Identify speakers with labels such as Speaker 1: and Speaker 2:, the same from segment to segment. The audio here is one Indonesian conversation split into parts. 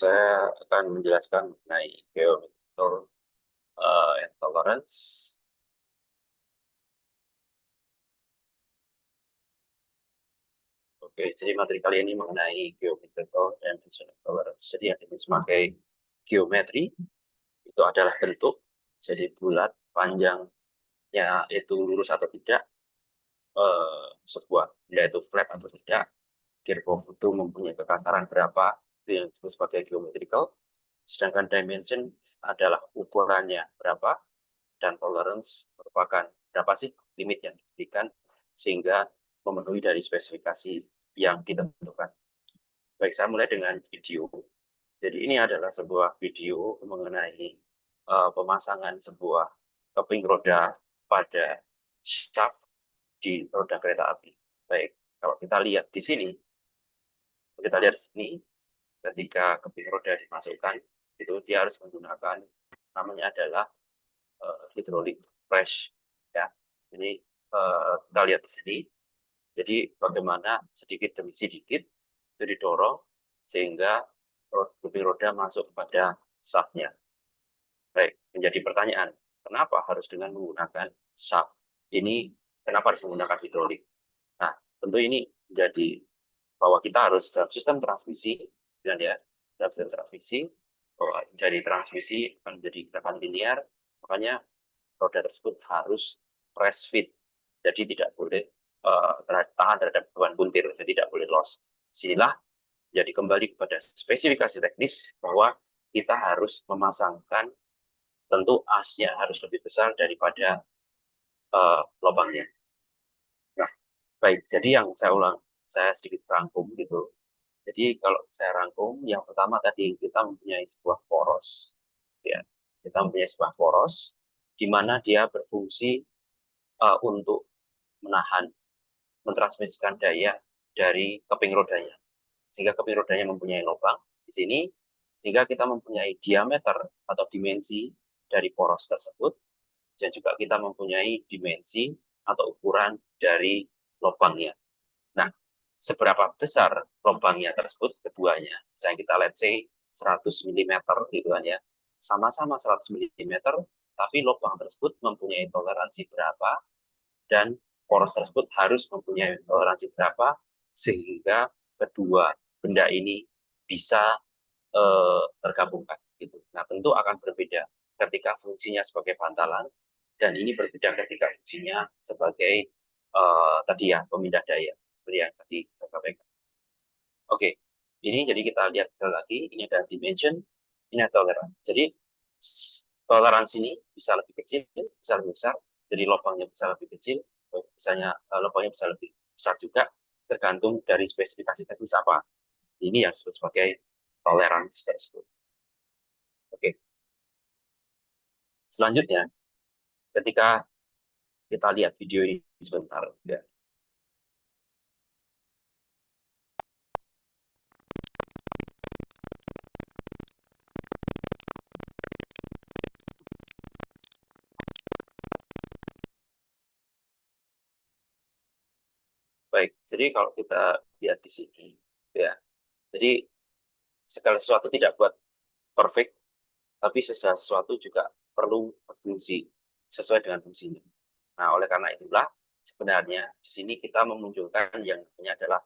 Speaker 1: saya akan menjelaskan mengenai geometrical intolerance. Oke, jadi materi kali ini mengenai geometrical dimension intolerance. Jadi yang disebut sebagai geometri itu adalah bentuk, jadi bulat, panjangnya itu lurus atau tidak, sebuah benda itu flat atau tidak, gearbox itu mempunyai kekasaran berapa, itu yang disebut sebagai geometrical. Sedangkan dimension adalah ukurannya berapa, dan tolerance merupakan berapa sih limit yang diberikan sehingga memenuhi dari spesifikasi yang ditentukan. Baik, saya mulai dengan video. Jadi ini adalah sebuah video mengenai pemasangan sebuah keping roda pada shaft di roda kereta api. Baik, kalau kita lihat di sini, ketika keping roda dimasukkan, itu dia harus menggunakan namanya adalah hydraulic press. Ya, jadi kita lihat di sini. Jadi bagaimana sedikit demi sedikit itu didorong sehingga keping roda masuk kepada shaft-nya. Baik, menjadi pertanyaan, kenapa harus dengan menggunakan shaft? Ini kenapa harus menggunakan hidrolik? Nah, tentu ini menjadi bahwa kita harus dalam sistem transmisi, dan ya, dalam sistem transmisi, bahwa dari transmisi akan menjadi gerakan linear, makanya roda tersebut harus press fit, jadi tidak boleh tahan terhadap beban buntir, jadi tidak boleh loss. Disinilah jadi kembali kepada spesifikasi teknis bahwa kita harus memasangkan, tentu asnya harus lebih besar daripada lubangnya. Nah, baik, jadi yang saya sedikit rangkum gitu. Jadi kalau saya rangkum, yang pertama tadi kita mempunyai sebuah poros, ya, kita mempunyai sebuah poros di mana dia berfungsi untuk menahan, mentransmisikan daya dari keping rodanya, sehingga keping rodanya mempunyai lubang di sini, sehingga kita mempunyai diameter atau dimensi dari poros tersebut, dan juga kita mempunyai dimensi atau ukuran dari lubangnya. Nah, seberapa besar lubangnya tersebut keduanya, misalnya kita let's say 100 mm gitu kan ya, sama-sama 100 mm, tapi lubang tersebut mempunyai toleransi berapa, dan poros tersebut harus mempunyai toleransi berapa sehingga kedua benda ini bisa tergabungkan gitu. Nah, tentu akan berbeda ketika fungsinya sebagai bantalan, dan ini berbeda ketika fungsinya sebagai tadi ya, pemindah daya seperti yang tadi saya sampaikan. Oke, ini jadi kita lihat sekali lagi, ini ada dimension, ini ada toleransi. Jadi toleransi ini bisa lebih kecil, bisa lebih besar, jadi lubangnya bisa lebih kecil, misalnya lubangnya bisa lebih besar juga, tergantung dari spesifikasi teknis apa. Ini yang disebut sebagai toleransi tersebut. Oke. Selanjutnya, ketika kita lihat video ini sebentar, ya. Baik, jadi kalau kita lihat di sini, ya, jadi segala sesuatu tidak buat perfect, tapi segala sesuatu juga perlu berfungsi sesuai dengan fungsinya. Nah, oleh karena itulah sebenarnya di sini kita memunculkan yang namanya adalah,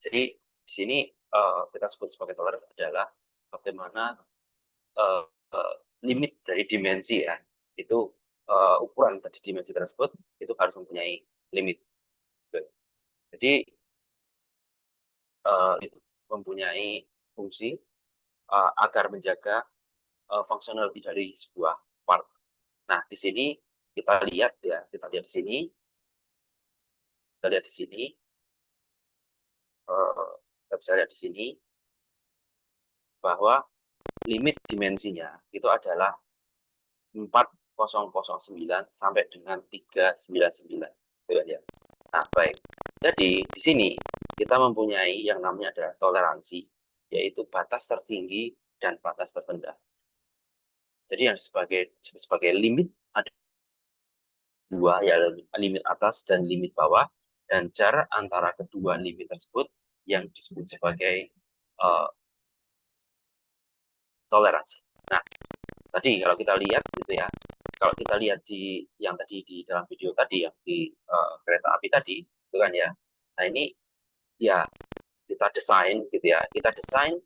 Speaker 1: jadi di sini kita sebut sebagai toleransi adalah bagaimana limit dari dimensi ya, itu ukuran dari dimensi tersebut itu harus mempunyai limit. Jadi itu mempunyai fungsi agar menjaga functionality dari sebuah part. Nah, di sini kita lihat ya, kita lihat di sini, kita bisa lihat di sini bahwa limit dimensinya itu adalah 4009 sampai dengan 399. Ya. Nah, baik. Jadi di sini kita mempunyai yang namanya adalah toleransi, yaitu batas tertinggi dan batas terendah. Jadi yang sebagai limit ada dua, ya, limit atas dan limit bawah, dan jarak antara kedua limit tersebut yang disebut sebagai toleransi. Nah, tadi kalau kita lihat gitu ya, kalau kita lihat di yang tadi di dalam video tadi yang di kereta api tadi, itu kan ya. Nah ini ya kita desain gitu ya, kita desain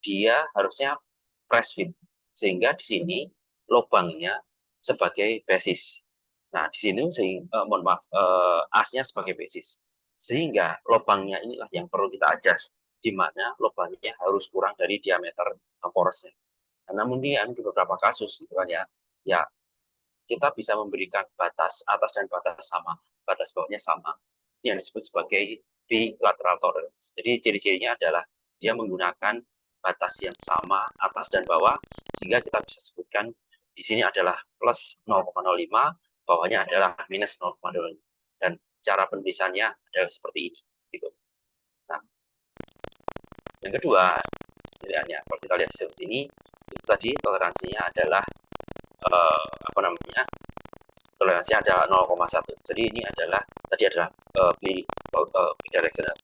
Speaker 1: dia harusnya press fit sehingga di sini lubangnya sebagai basis. Nah di sini mohon maaf asnya sebagai basis sehingga lubangnya inilah yang perlu kita adjust di mana lubangnya harus kurang dari diameter porosnya. Nah, namun di beberapa kasus gitu kan ya, ya kita bisa memberikan batas atas dan batas sama, batas bawahnya sama, yang disebut sebagai bilateral tolerance. Jadi ciri-cirinya adalah dia menggunakan batas yang sama atas dan bawah, sehingga kita bisa sebutkan di sini adalah plus 0,05, bawahnya adalah minus 0,05. Dan cara penulisannya adalah seperti ini. Gitu. Nah, yang kedua, pilihannya kalau kita lihat seperti ini, itu tadi toleransinya adalah apa namanya? Toleransinya adalah 0,1. Jadi ini adalah tadi adalah bidirectional.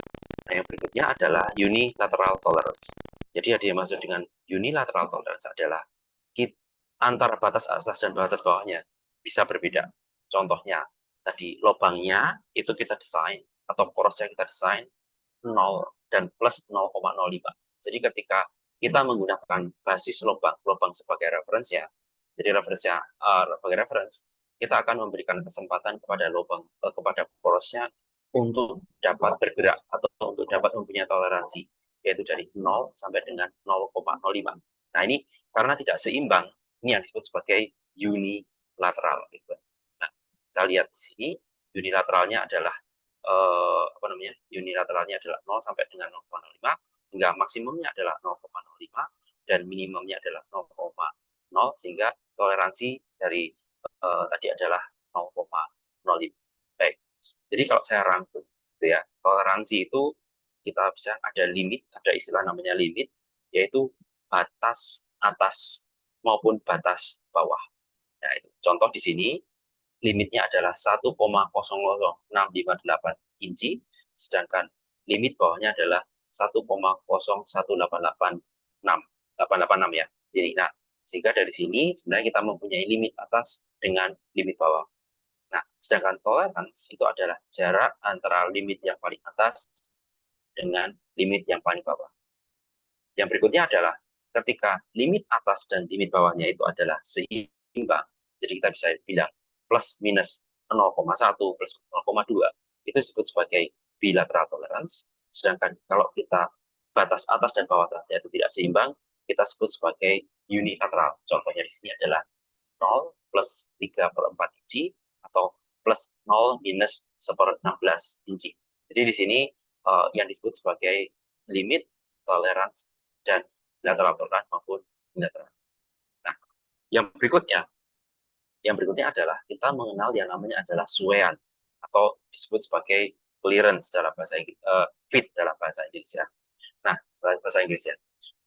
Speaker 1: Nah, yang berikutnya adalah unilateral tolerance. Jadi yang dimaksud dengan unilateral tolerance adalah antara batas atas dan batas bawahnya bisa berbeda. Contohnya tadi lubangnya itu kita desain atau porosnya kita desain 0 dan plus 0,05. Jadi ketika kita menggunakan basis lubang sebagai referensi ya, jadi referensinya sebagai referensi, kita akan memberikan kesempatan kepada lubang kepada porosnya untuk dapat bergerak atau untuk dapat mempunyai toleransi yaitu dari 0 sampai dengan 0,05. Nah ini karena tidak seimbang, ini yang disebut sebagai unilateral. Nah kita lihat di sini unilateralnya adalah apa namanya unilateralnya adalah 0 sampai dengan 0,05 hingga maksimumnya adalah 0,05 dan minimumnya adalah 0,0 sehingga toleransi dari tadi adalah 0,05. Baik. Jadi kalau saya rangkum gitu ya, toleransi itu kita bisa ada limit, ada istilah namanya limit, yaitu batas atas maupun batas bawah. Nah, itu contoh di sini limitnya adalah 1,00658 inci, sedangkan limit bawahnya adalah 1,01886 ya. Jadi, nah, sehingga dari sini sebenarnya kita mempunyai limit atas dengan limit bawah. Nah, sedangkan toleransi itu adalah jarak antara limit yang paling atas dengan limit yang paling bawah. Yang berikutnya adalah ketika limit atas dan limit bawahnya itu adalah seimbang, jadi kita bisa bilang plus minus 0,1 plus 0,2 itu disebut sebagai bilateral tolerance. Sedangkan kalau kita batas atas dan bawah atasnya itu tidak seimbang, kita sebut sebagai unilateral. Contohnya di sini adalah 0 plus 3/4 inci atau plus 0 minus 1/16 inci. Jadi di sini yang disebut sebagai limit, tolerance, dan bilateral tolerance maupun unilateral. Nah, yang berikutnya adalah kita mengenal yang namanya adalah suean atau disebut sebagai clearance dalam bahasa Inggris, fit dalam bahasa Inggris ya. Nah, bahasa Inggris ya,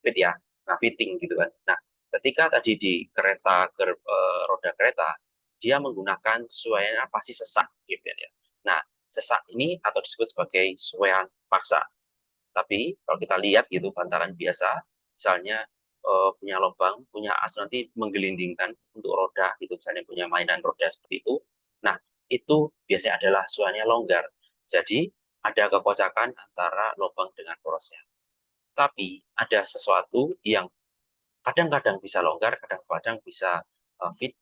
Speaker 1: fit ya. Nah, fitting gitu kan. Nah, ketika tadi di kereta roda kereta dia menggunakan suean pasti sesak gitu ya. Nah, sesak ini atau disebut sebagai suean paksa. Tapi kalau kita lihat gitu bantalan biasa, misalnya punya lubang, punya as nanti menggelindingkan untuk roda gitu, misalnya punya mainan roda seperti itu. Nah, itu biasanya adalah suaranya longgar. Jadi ada kekocakan antara lubang dengan porosnya. Tapi ada sesuatu yang kadang-kadang bisa longgar, kadang-kadang bisa fit,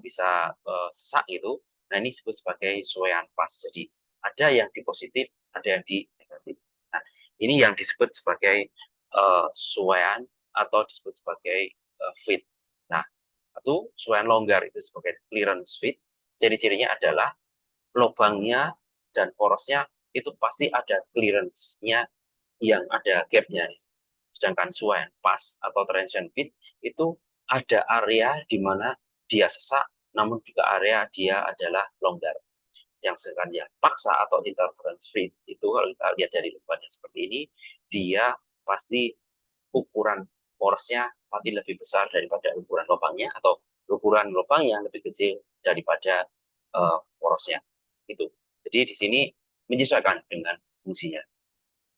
Speaker 1: bisa sesak gitu. Nah, ini disebut sebagai suean pas. Jadi ada yang di positif, ada yang di negatif. Nah, ini yang disebut sebagai suean atau disebut sebagai fit. Nah, itu suean longgar itu sebagai clearance fit. Ciri-cirinya adalah lubangnya dan porosnya itu pasti ada clearance-nya yang ada gap-nya. Sedangkan suean pas atau transition fit itu ada area di mana dia sesak, namun juga area dia adalah longgar. Yang sedangkan yang paksa atau interference fit itu kalau kita lihat dari lubangnya seperti ini, dia pasti ukuran porosnya pasti lebih besar daripada ukuran lubangnya atau ukuran lubang yang lebih kecil daripada porosnya. Itu. Jadi di sini menyesuaikan dengan fungsinya.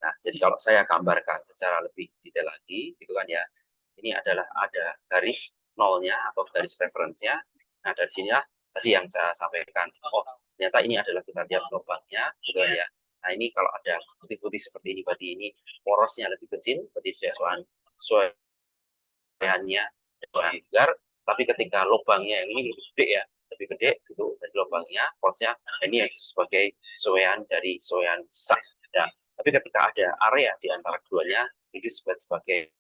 Speaker 1: Nah, jadi kalau saya gambarkan secara lebih detail lagi, gitu kan ya, ini adalah ada garis nolnya atau garis referensinya. Nah, dari sini tadi yang saya sampaikan, oh ternyata ini adalah kita lihat lubangnya, gitu ya. Nah, ini kalau ada putih-putih seperti ini, berarti ini porosnya lebih kecil, berarti sesuaiannya longgar, tapi ketika lubangnya yang ini lebih gede ya, lebih gede itu dari lubangnya, porosnya, ini yang sebagai sesuaian dari sesuaian sah. Ya. Tapi ketika ada area di antara keduanya, itu disebut sebagai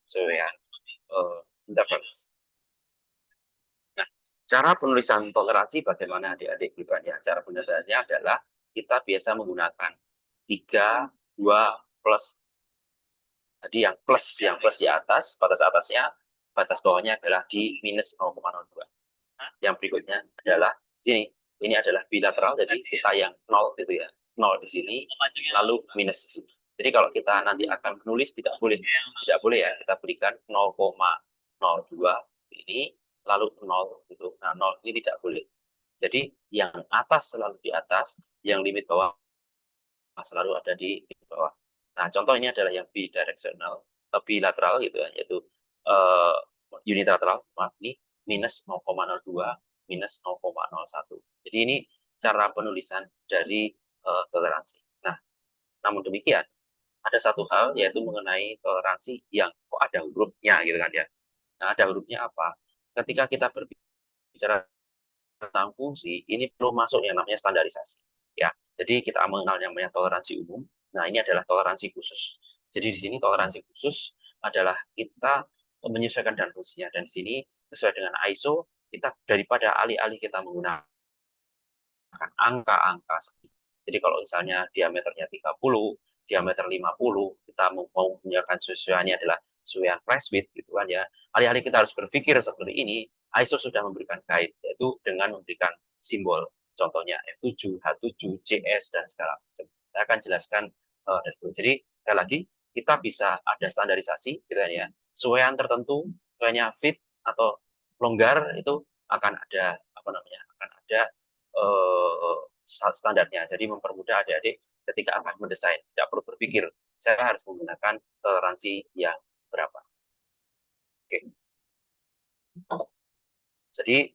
Speaker 1: sesuaian interference. Nah, cara penulisan toleransi bagaimana adik-adik gitu kan ya. Cara penulisannya adalah kita biasa menggunakan 3, 2, plus. Jadi yang plus di atas, batas atasnya, batas bawahnya adalah di minus 0,02. Yang berikutnya adalah sini, ini adalah bilateral, jadi kita yang 0 gitu ya, 0 di sini, lalu minus di sini. Jadi kalau kita nanti akan menulis tidak boleh ya, kita berikan 0,02 ini, lalu 0 gitu. Nah, 0 ini tidak boleh. Jadi yang atas selalu di atas, yang limit bawah selalu ada di bawah. Nah, contoh ini adalah yang bidirectional, bilateral gitu ya, yaitu unilateral, maaf, ini minus 0,02, minus 0,01. Jadi ini cara penulisan dari toleransi. Nah, namun demikian, ada satu hal yaitu mengenai toleransi yang kok ada hurufnya gitu kan ya. Nah, ada hurufnya apa? Ketika kita berbicara tentang fungsi, ini perlu masuk yang namanya standarisasi. Ya, jadi kita mengenal yang namanya toleransi umum. Nah, ini adalah toleransi khusus. Jadi di sini toleransi khusus adalah kita menyesuaikan dengan fungsinya. Dan di sini sesuai dengan ISO, kita daripada alih-alih kita menggunakan angka-angka. Jadi kalau misalnya diameternya 30, diameter 50, kita mau menggunakan sesuaiannya adalah sesuaian press width gitu kan ya. Alih-alih kita harus berpikir seperti ini, ISO sudah memberikan guide, yaitu dengan memberikan simbol. Contohnya F7, H7, CS, dan segala macam. Saya akan jelaskan dari itu. Jadi, sekali lagi, kita bisa ada standarisasi, gitu ya. Sesuaian tertentu, sesuaiannya fit atau longgar, itu akan ada, akan ada standarnya. Jadi mempermudah adik-adik ketika akan mendesain. Tidak perlu berpikir, saya harus menggunakan toleransi yang berapa. Oke. Jadi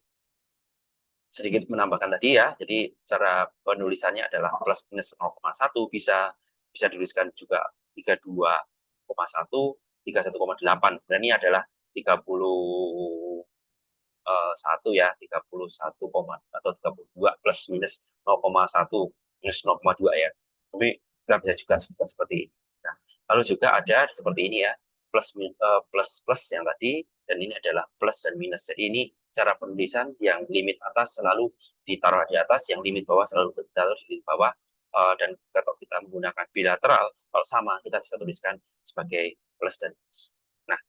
Speaker 1: sedikit menambahkan tadi ya, jadi cara penulisannya adalah plus minus 0,1 bisa dituliskan juga 32,1, 31,8. Dan ini adalah 31 ya, 31, atau 32 plus minus 0,1 minus 0,2 ya. Tapi kita bisa juga sebutkan seperti ini. Nah, lalu juga ada seperti ini ya, plus yang tadi, dan ini adalah plus dan minus. Jadi ini cara penulisan yang limit atas selalu ditaruh di atas, yang limit bawah selalu ditaruh di bawah. Dan kalau kita menggunakan bilateral, kalau sama kita bisa tuliskan sebagai plus dan minus. Nah,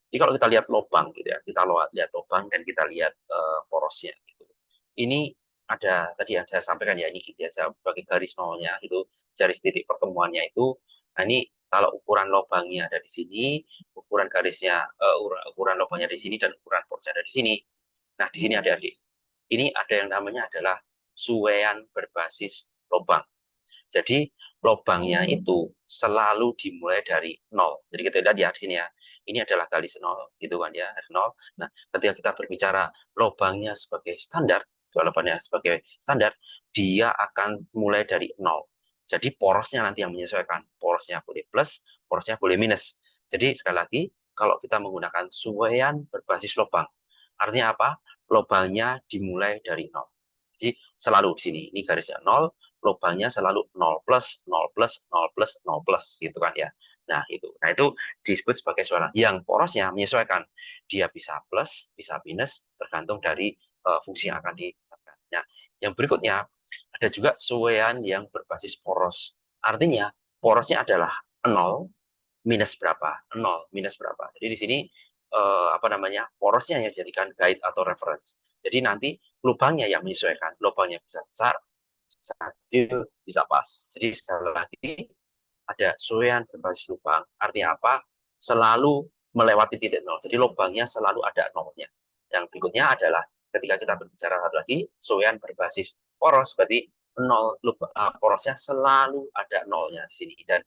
Speaker 1: jadi kalau kita lihat lubang gitu ya, kita lihat lubang dan kita lihat porosnya gitu. Ini ada tadi yang saya sampaikan ya, ini gitu ya, sebagai garis nolnya itu, garis titik pertemuannya itu. Nah, ini kalau ukuran lubangnya ada di sini, ukuran garisnya, ukuran lubangnya di sini, dan ukuran porosnya ada di sini. Nah, di sini adik-adik, ini ada yang namanya adalah suwean berbasis lubang. Jadi lubangnya itu selalu dimulai dari 0. Jadi kita lihat ya di sini ya. Ini adalah garis 0 gitu kan ya, 0. Nah, ketika kita berbicara lubangnya sebagai standar, lubangnya sebagai standar, dia akan mulai dari 0. Jadi porosnya nanti yang menyesuaikan. Porosnya boleh plus, porosnya boleh minus. Jadi sekali lagi, kalau kita menggunakan suwean berbasis lubang, artinya apa? Lubangnya dimulai dari 0. Jadi selalu di sini, ini garisnya 0, lubangnya selalu 0 plus, 0 plus, 0 plus, 0 plus, gitu kan ya. Nah, itu disebut sebagai suwean. Yang porosnya menyesuaikan. Dia bisa plus, bisa minus, tergantung dari fungsi yang akan digunakan. Nah, yang berikutnya, ada juga suwean yang berbasis poros. Artinya, porosnya adalah 0, minus berapa? 0, minus berapa. Jadi di sini porosnya yang dijadikan guide atau reference. Jadi nanti lubangnya yang menyesuaikan. Lubangnya bisa besar, bisa kecil, bisa pas. Jadi sekali lagi ada suwean berbasis lubang. Artinya apa? Selalu melewati titik 0. Jadi lubangnya selalu ada nolnya. Yang berikutnya adalah ketika kita berbicara satu lagi, suwean berbasis poros, berarti porosnya selalu ada nolnya di sini dan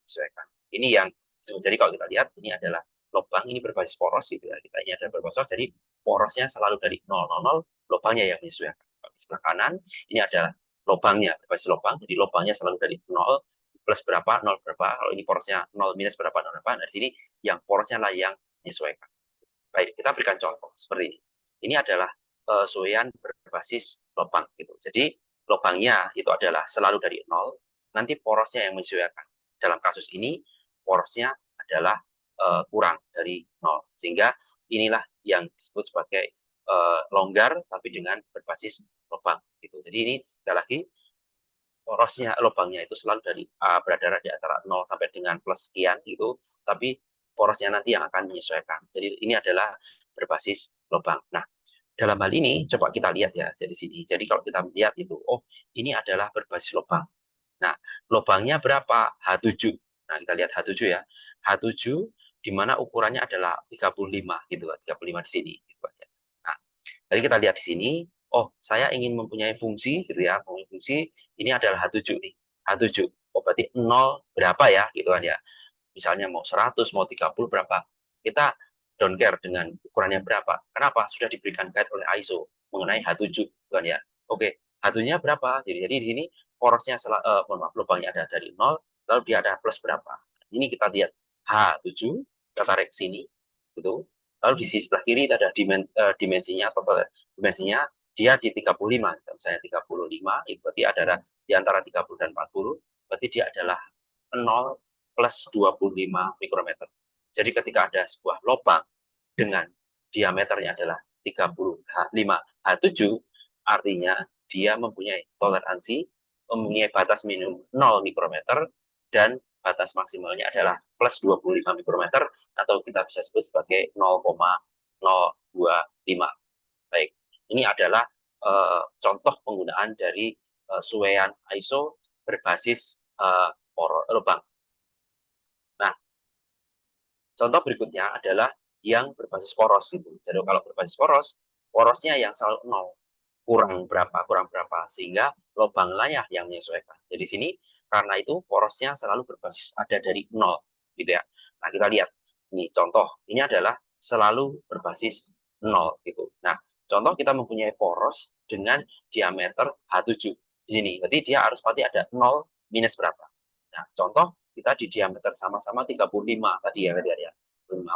Speaker 1: disesuaikan. Ini yang Jadi kalau kita lihat ini adalah lubang, ini berbasis poros gitu ya. Kita ini ada berbasis poros, jadi porosnya selalu dari 0,00, lubangnya yang menyesuaikan. Di sebelah kanan ini adalah lubangnya, berbasis lubang, jadi lubangnya selalu dari 0 plus berapa, 0 berapa. Kalau ini porosnya 0 minus berapa, 0 berapa. Nah, di sini yang porosnya lah yang menyesuaikan. Baik, kita berikan contoh seperti ini. Ini adalah suian berbasis lubang gitu. Jadi lubangnya itu adalah selalu dari 0, nanti porosnya yang menyesuaikan. Dalam kasus ini porosnya adalah kurang dari 0. Sehingga inilah yang disebut sebagai longgar tapi dengan berbasis lubang gitu. Jadi ini sekali lagi porosnya lubangnya itu selalu dari berada di antara 0 sampai dengan plus sekian gitu, tapi porosnya nanti yang akan menyesuaikan. Jadi ini adalah berbasis lubang. Nah, dalam hal ini coba kita lihat ya dari sini. Jadi kalau kita lihat itu, oh ini adalah berbasis lubang. Nah, lubangnya berapa? H7. Nah, kita lihat H7 ya. H7 di mana ukurannya adalah 35 gitu kan, 35 di sini gitu aja. Nah, jadi kita lihat di sini, oh saya ingin mempunyai fungsi gitu ya, fungsi ini adalah H7 nih. H7. Oh berarti 0 berapa ya gitu kan ya. Misalnya mau 100, mau 30 berapa. Kita don't care dengan ukuran yang berapa. Kenapa? Sudah diberikan guide oleh ISO mengenai H7 kan ya. Oke, H7-nya berapa? Jadi di sini porosnya mohon maaf, lubangnya ada dari 0, lalu dia ada plus berapa. Ini kita lihat H7, kita tarik ke sini gitu. Lalu di sisi sebelah kiri ada dimensinya atau dimensinya dia di 35, misalnya 35 itu berarti ada di antara 30 dan 40, berarti dia adalah 0 plus 25 mikrometer. Jadi ketika ada sebuah lubang dengan diameternya adalah 35 H7, artinya dia mempunyai toleransi, mempunyai batas minimum 0 mikrometer, dan batas maksimalnya adalah plus 25 mikrometer, atau kita bisa sebut sebagai 0,025. Baik, ini adalah contoh penggunaan dari suean ISO berbasis lubang. Nah, contoh berikutnya adalah yang berbasis poros gitu. Jadi kalau berbasis poros, porosnya yang selalu 0, kurang berapa, sehingga lubang layar yang menyesuaikan. Jadi sini karena itu porosnya selalu berbasis ada dari 0 gitu ya. Nah, kita lihat ini contoh, ini adalah selalu berbasis 0 gitu. Nah, contoh kita mempunyai poros dengan diameter H7 di sini. Berarti dia harus pasti ada 0 minus berapa. Nah, contoh kita di diameter sama-sama 35 tadi ya, ya.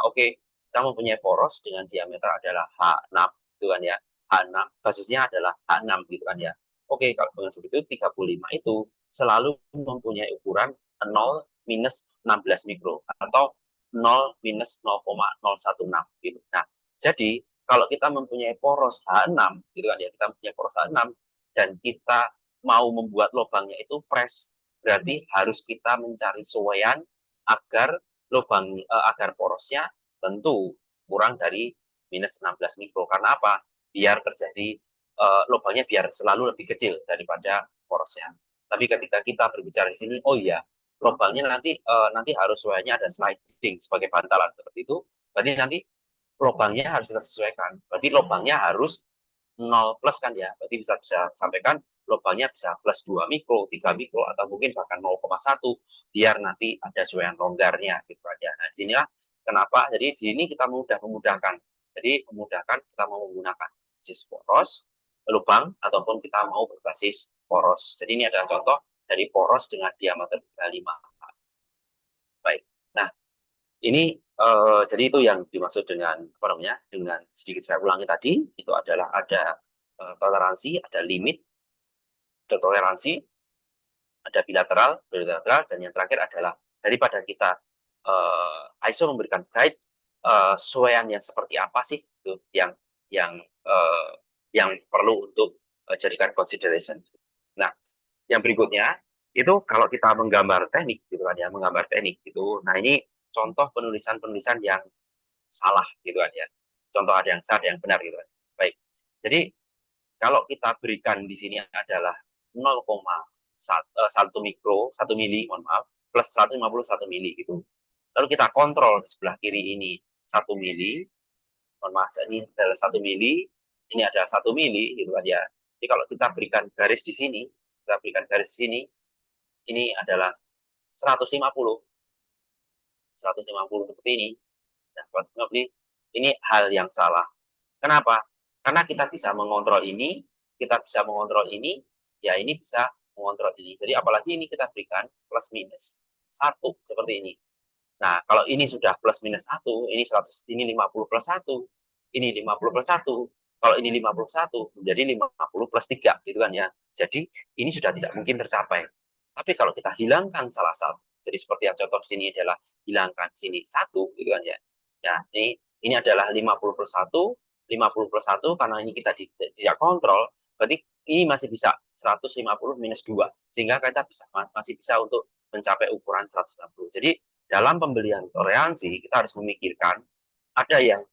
Speaker 1: Oke, kita mempunyai poros dengan diameter adalah H6 gitu kan ya. H6 basisnya adalah H6 gitu kan ya. Oke, kalau dengan seperti itu 35 itu selalu mempunyai ukuran 0 minus 16 mikro atau 0 minus 0,016 gitu. Nah, jadi kalau kita mempunyai poros H6 gitu kan ya, kita mempunyai poros H6 dan kita mau membuat lubangnya itu press, berarti harus kita mencari suaian agar agar porosnya tentu kurang dari minus 16 mikro. Karena apa? Biar terjadi lubangnya biar selalu lebih kecil daripada porosnya. Tapi ketika kita berbicara di sini, oh iya, lubangnya nanti harus suaiannya ada sliding sebagai bantalan seperti itu. Berarti nanti lubangnya harus kita sesuaikan. Berarti lubangnya harus 0 plus kan ya. Berarti bisa sampaikan lubangnya bisa plus 2 mikro, 3 mikro, atau mungkin bahkan 0,1 biar nanti ada suaian longgarnya gitu aja. Nah, di sinilah kenapa. Jadi di sini kita memudahkan. Jadi memudahkan kita mau menggunakan basis poros, lubang, ataupun kita mau berbasis poros. Jadi ini adalah contoh dari poros dengan diameter 35. Baik. Nah, ini jadi itu yang dimaksud dengan apa namanya? Dengan sedikit saya ulangi tadi, itu adalah ada toleransi, ada limit, ada toleransi, ada bilateral, dan yang terakhir adalah daripada kita ISO memberikan guide suaian yang seperti apa sih itu yang uh, yang perlu untuk jadikan consideration. Nah, yang berikutnya itu kalau kita menggambar teknik gitu kan ya, menggambar teknik gitu. Nah, ini contoh penulisan-penulisan yang salah gitu kan ya. Contoh ada yang salah, ada yang benar gitu kan. Baik. Jadi kalau kita berikan di sini adalah 0,1 mikro, 1 mili, mohon maaf, plus 151 mili gitu. Lalu kita kontrol di sebelah kiri ini 1 mili, mohon maaf, ini adalah 1 mili, ini ada 1 mili gitu kan ya. Jadi kalau kita berikan garis di sini, kita berikan garis di sini, ini adalah 150. 150 seperti ini. Nah, 150 ini hal yang salah. Kenapa? Karena kita bisa mengontrol ini, kita bisa mengontrol ini, ya ini bisa mengontrol ini. Jadi apalagi ini kita berikan plus minus 1 seperti ini. Nah, kalau ini sudah plus minus 1, ini 100, ini 50 plus 1, ini 50 plus 1, kalau ini 51 menjadi 50 plus 3 gitu kan ya. Jadi ini sudah tidak mungkin tercapai. Tapi kalau kita hilangkan salah satu, jadi seperti yang contoh sini adalah hilangkan sini 1 gitu kan ya. Ya, ini adalah 50 plus 1, 50 plus 1 karena ini kita tidak kontrol, berarti ini masih bisa 150 minus 2 sehingga kita masih bisa untuk mencapai ukuran 160. Jadi dalam pembelian toleransi kita harus memikirkan ada yang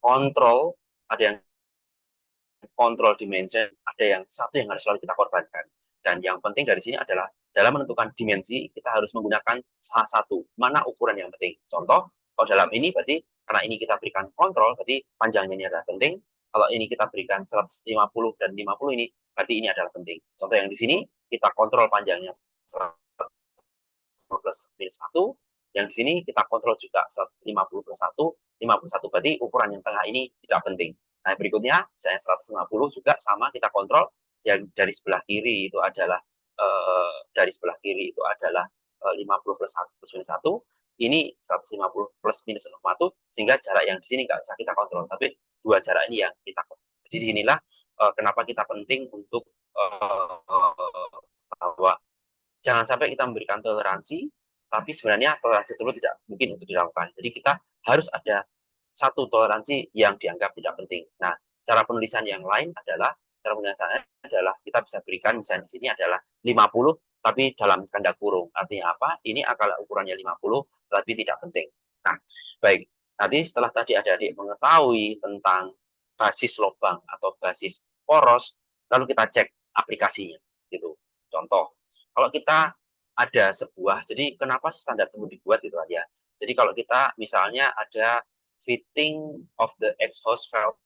Speaker 1: kontrol, ada yang kontrol dimension, ada yang satu yang harus selalu kita korbankan. Dan yang penting dari sini adalah dalam menentukan dimensi kita harus menggunakan salah satu mana ukuran yang penting. Contoh, kalau dalam ini berarti karena ini kita berikan kontrol, berarti panjangnya ini adalah penting. Kalau ini kita berikan 150 dan 50 ini, berarti ini adalah penting. Contoh yang di sini kita kontrol panjangnya 100 plus minus 1, yang di sini kita kontrol juga 150 plus 1, 51 berarti ukuran yang tengah ini tidak penting. Nah, berikutnya saya 150 juga sama kita kontrol yang dari sebelah kiri itu adalah dari sebelah kiri itu adalah 50 plus 1 plus minus 1, ini 150 plus minus 1 sehingga jarak yang di sini nggak bisa kita kontrol, tapi dua jarak ini yang kita kontrol. Jadi disinilah kenapa kita penting untuk bahwa jangan sampai kita memberikan toleransi, tapi sebenarnya toleransi tersebut tidak mungkin untuk dilakukan. Jadi kita harus ada satu toleransi yang dianggap tidak penting. Nah, cara penulisan yang lain adalah cara penulisan adalah kita bisa berikan misalnya di sini adalah 50 tapi dalam tanda kurung. Artinya apa? Ini adalah ukurannya 50 tapi tidak penting. Nah, baik. Nanti setelah tadi adik-adik mengetahui tentang basis lubang atau basis poros, lalu kita cek aplikasinya gitu. Contoh, kalau kita ada sebuah, jadi kenapa standar tersebut dibuat gitu ya. Jadi kalau kita misalnya ada fitting of the exhaust valve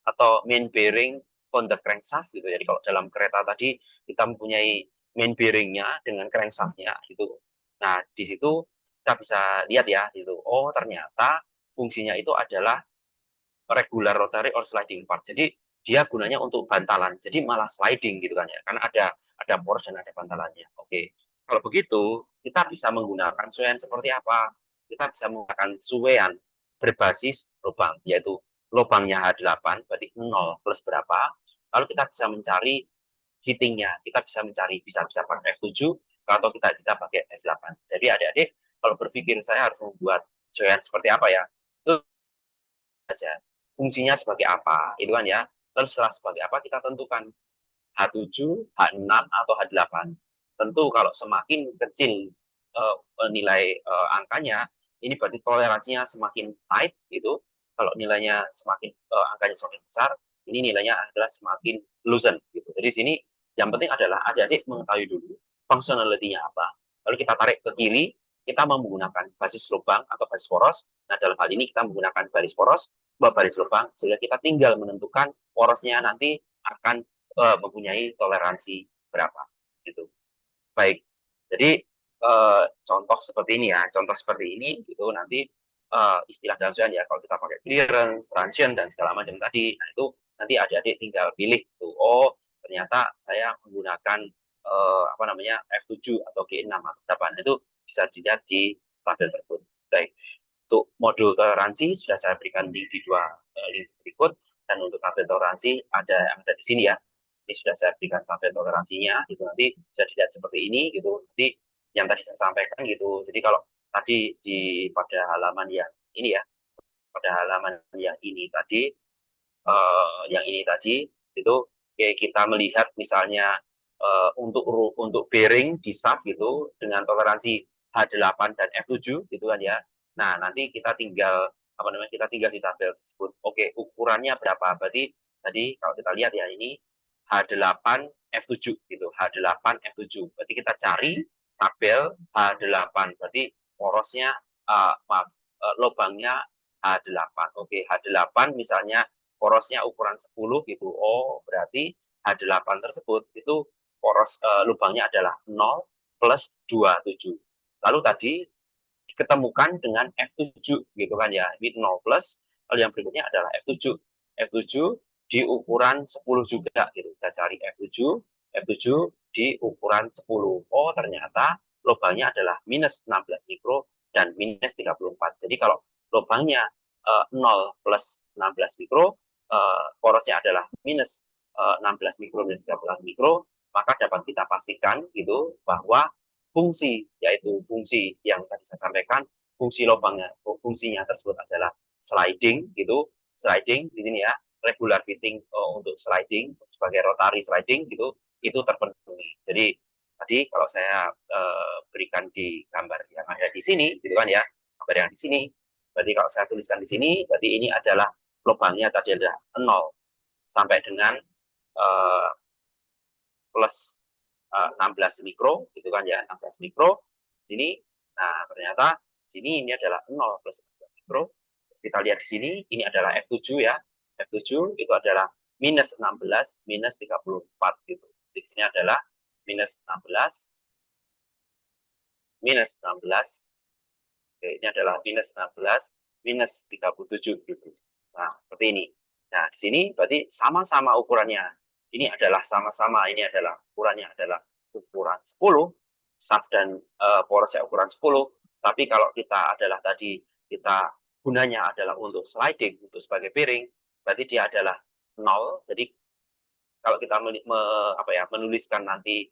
Speaker 1: atau main bearing on the crankshaft gitu. Jadi kalau dalam kereta tadi kita mempunyai main bearingnya dengan crankshaftnya gitu. Nah di situ kita bisa lihat ya itu. Oh ternyata fungsinya itu adalah regular rotary or sliding part. Jadi dia gunanya untuk bantalan. Jadi malah sliding gitu kan ya. Karena ada poros dan ada bantalannya. Oke. Kalau begitu, kita bisa menggunakan suwean seperti apa? Kita bisa menggunakan suwean berbasis lubang, yaitu lubangnya H8 berarti 0 plus berapa. Lalu kita bisa mencari fittingnya. Kita bisa mencari bisa pakai F7 atau kita pakai F8. Jadi adik-adik kalau berpikir saya harus membuat suwean seperti apa ya? Itu saja. Fungsinya sebagai apa, itu kan ya. Lalu setelah sebagai apa kita tentukan H7, H6 atau H8. Tentu kalau semakin kecil nilai angkanya, ini berarti toleransinya semakin tight gitu. Kalau nilainya semakin angkanya semakin besar, ini nilainya adalah semakin loosen gitu. Jadi sini yang penting adalah adik-adik mengetahui dulu functionality-nya apa. Lalu kita tarik ke kiri, kita menggunakan basis lubang atau basis poros. Nah, dalam hal ini kita menggunakan baris poros, baris lubang, sehingga kita tinggal menentukan porosnya nanti akan mempunyai toleransi berapa gitu. Baik. Jadi contoh seperti ini ya, contoh seperti ini gitu nanti istilah dalam suwean ya kalau kita pakai clearance, transient dan segala macam tadi, nah itu nanti adik-adik tinggal pilih tuh. Oh, ternyata saya menggunakan apa namanya F7 atau G6 atau berapa itu bisa dilihat di tabel tersebut. Baik. Untuk modul toleransi sudah saya berikan link di dua link berikut dan untuk tabel toleransi ada yang ada di sini ya. Ini sudah saya berikan tabel toleransinya gitu nanti bisa dilihat seperti ini gitu. Nanti yang tadi saya sampaikan gitu. Jadi kalau tadi pada halaman yang ini ya, pada halaman yang ini tadi itu kita melihat misalnya untuk bearing di shaft gitu dengan toleransi H8 dan F7 gitu kan ya. Nah, nanti kita tinggal kita tinggal di tabel tersebut. Oke, ukurannya berapa? Berarti tadi kalau kita lihat ya ini H8 F7 gitu. H8 F7. Berarti kita cari tabel H8. Berarti porosnya lubangnya H8. Oke, H8 misalnya porosnya ukuran 10 gitu. Oh, berarti H8 tersebut itu poros lubangnya adalah 0 plus 27. Lalu tadi diketemukan dengan F7 gitu kan ya. Ini 0 plus, lalu yang berikutnya adalah F7. F7 di ukuran 10 juga gitu. Kita cari F7 di ukuran 10. Oh, ternyata lubangnya adalah minus 16 mikro dan minus 34. Jadi kalau lubangnya 0 plus 16 mikro, porosnya adalah minus 16 mikro minus 13 mikro, maka dapat kita pastikan gitu bahwa fungsi, yaitu fungsi yang tadi saya sampaikan, fungsi lubangnya, fungsinya tersebut adalah sliding gitu, sliding di sini ya, regular fitting untuk sliding sebagai rotary sliding gitu, itu terpenuhi. Jadi tadi kalau saya berikan di gambar yang ada di sini, gitu kan ya, gambar yang di sini, berarti kalau saya tuliskan di sini, berarti ini adalah lubangnya tadi adalah 0 sampai dengan plus 16 mikro, gitu kan ya, 16 mikro. Sini, nah ternyata sini ini adalah 0 plus 16 mikro. Terus kita lihat di sini, ini adalah F7 ya. F7 itu adalah minus 16, minus 34 gitu. Di sini adalah minus 16, minus 16. Oke, ini adalah minus 16, minus 37 gitu. Nah, seperti ini. Nah, di sini berarti sama-sama ukurannya. Ini adalah sama-sama, ini adalah ukurannya adalah ukuran 10, sub dan porosnya ukuran 10. Tapi kalau kita adalah tadi, kita gunanya adalah untuk sliding, untuk sebagai piring, berarti dia adalah 0. Jadi kalau kita menuliskan nanti,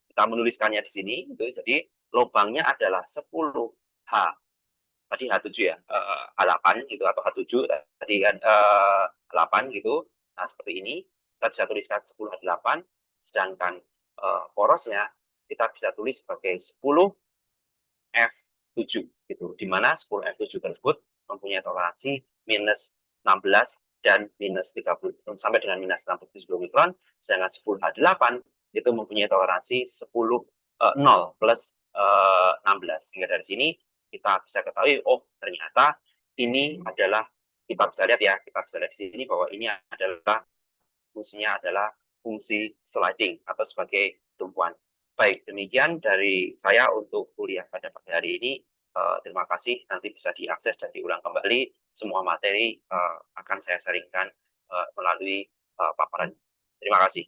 Speaker 1: kita menuliskannya di sini, gitu, jadi lubangnya adalah 10H. Tadi H7 ya, H8 gitu atau H7 tadi kan 8 gitu. Nah, seperti ini kita bisa tuliskan 10 H8, sedangkan porosnya kita bisa tulis sebagai 10 F7 gitu. Di mana 10 F7 tersebut mempunyai toleransi minus 16 dan minus 30 sampai dengan minus 60 mikron, sedangkan 10 H8 itu mempunyai toleransi 0 plus 16. Sehingga dari sini kita bisa ketahui, oh ternyata ini adalah, kita bisa lihat ya, kita bisa lihat di sini bahwa ini adalah fungsinya adalah fungsi sliding atau sebagai tumpuan. Baik, demikian dari saya untuk kuliah pada pagi hari ini. Terima kasih, nanti bisa diakses dan diulang kembali. Semua materi akan saya sharingkan melalui paparan. Terima kasih.